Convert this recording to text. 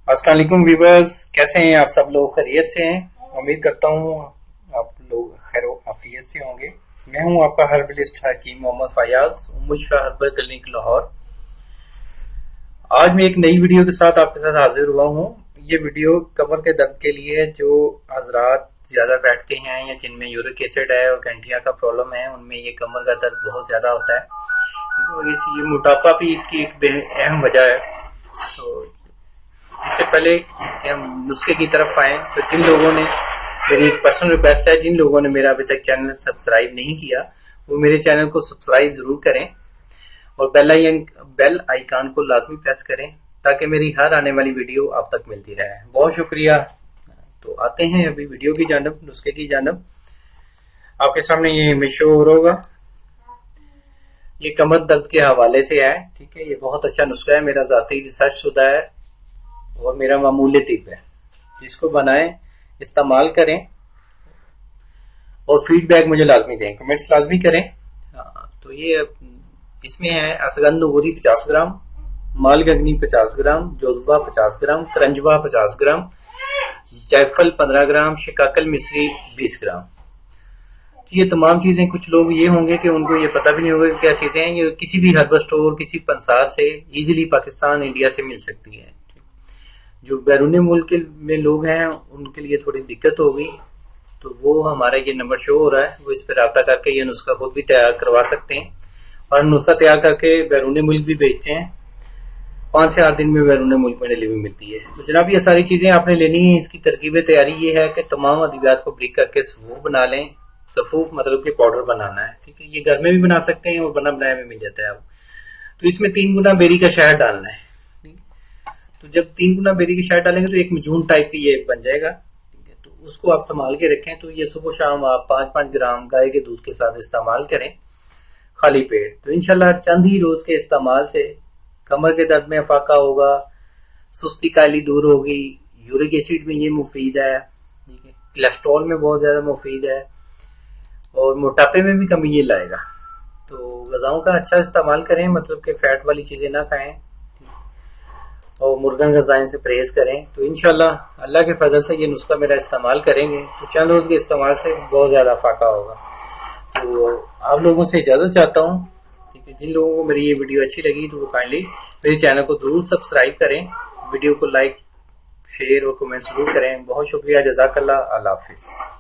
अस्सलाम वालेकुम व्यूवर्स, कैसे हैं आप सब लोग? खैरियत से हैं? उम्मीद करता हूँ आप लोग खैर आफियत से होंगे। मैं हूँ आपका हर्बलिस्ट हकीम मोहम्मद फयाज, मुशफा हर्बल क्लिनिक लाहौर। आज मैं एक नई वीडियो के साथ आपके साथ हाजिर हुआ हूँ। ये वीडियो कमर के दर्द के लिए है, जो हजरात ज्यादा बैठते हैं या जिनमें यूरिक एसिड है और गंठिया का प्रॉब्लम है, उनमें ये कमर का दर्द बहुत ज्यादा होता है। ये मोटापा भी इसकी एक अहम वजह है। तो इससे पहले कि हम नुस्खे की तरफ आए, तो जिन लोगों ने, मेरी एक पर्सनल रिक्वेस्ट है, जिन लोगों ने मेरा अभी तक चैनल सब्सक्राइब नहीं किया वो मेरे चैनल को सब्सक्राइब जरूर करें और बेल आइकन को लाजमी प्रेस करें ताकि मेरी हर आने वाली वीडियो आप तक मिलती रहे। बहुत शुक्रिया। तो आते हैं अभी वीडियो की जानब, नुस्खे की जानब। आपके सामने ये इमेज शो हो रहा होगा। ये कमर दर्द के हवाले से है, ठीक है। ये बहुत अच्छा नुस्खा है, मेरा जाती रिसर्च शुदा है और मेरा मामूली टिप है। इसको बनाएं, इस्तेमाल करें और फीडबैक मुझे लाजमी दें, कमेंट्स लाजमी करें। तो ये इसमें है असगंध नूरी 50 ग्राम, मालगगनी 50 ग्राम, जोधवा 50 ग्राम, करंजवा 50 ग्राम, जायफल 15 ग्राम, शिकाकल मिश्री 20 ग्राम। तो ये तमाम चीजें, कुछ लोग ये होंगे कि उनको ये पता भी नहीं होगा कि क्या चीजें हैं। ये किसी भी हर्बल स्टोर, किसी पंसार से इजीली पाकिस्तान, इंडिया से मिल सकती है। जो बैरून मुल्क में लोग हैं उनके लिए थोड़ी दिक्कत होगी, तो वो हमारा ये नंबर शो हो रहा है, वो इस पर रब्ता करके ये नुस्खा खुद भी तैयार करवा सकते हैं और नुस्खा तैयार करके बैरून मुल्क भी भेजते हैं। 5 से 8 दिन में बैरून मुल्क में डिलीवरी मिलती है। तो जनाब ये सारी चीजें आपने लेनी है। इसकी तरकीब तैयारी ये है कि तमाम अद्वियात को ब्रेक करके सफूफ बना लें। सफूफ मतलब कि पाउडर बनाना है, ठीक है। ये घर में भी बना सकते हैं और बना बनाया में मिल जाता है आप। तो इसमें 3 गुना बेरी का शहद डालना है। तो जब 3 गुना बेरी की शहद डालेंगे तो एक मजून टाइप की ये बन जाएगा, ठीक है। तो उसको आप संभाल के रखें। तो ये सुबह शाम आप 5-5 ग्राम गाय के दूध के साथ इस्तेमाल करें खाली पेट। तो इंशाल्लाह चंद ही रोज के इस्तेमाल से कमर के दर्द में अफाका होगा, सुस्ती काली दूर होगी, यूरिक एसिड में ये मुफीद है, ठीक है, कोलेस्ट्रॉल में बहुत ज्यादा मुफीद है और मोटापे में भी कमी ये लाएगा। तो गजाओं का अच्छा इस्तेमाल करें, मतलब कि फैट वाली चीजें ना खाएं और मुर्गन गजाएं से परहेज करें। तो इंशाल्लाह अल्लाह के फजल से ये नुस्खा मेरा इस्तेमाल करेंगे तो चंद रोज के इस्तेमाल से बहुत ज्यादा फाका होगा। तो आप लोगों से इजाजत चाहता हूँ, ठीक है। जिन लोगों को मेरी ये वीडियो अच्छी लगी तो वो काइंडली मेरे चैनल को जरूर सब्सक्राइब करें, वीडियो को लाइक, शेयर और कमेंट जरूर करें। बहुत शुक्रिया, जज़ाकल्लाह, अल्लाह हाफिज।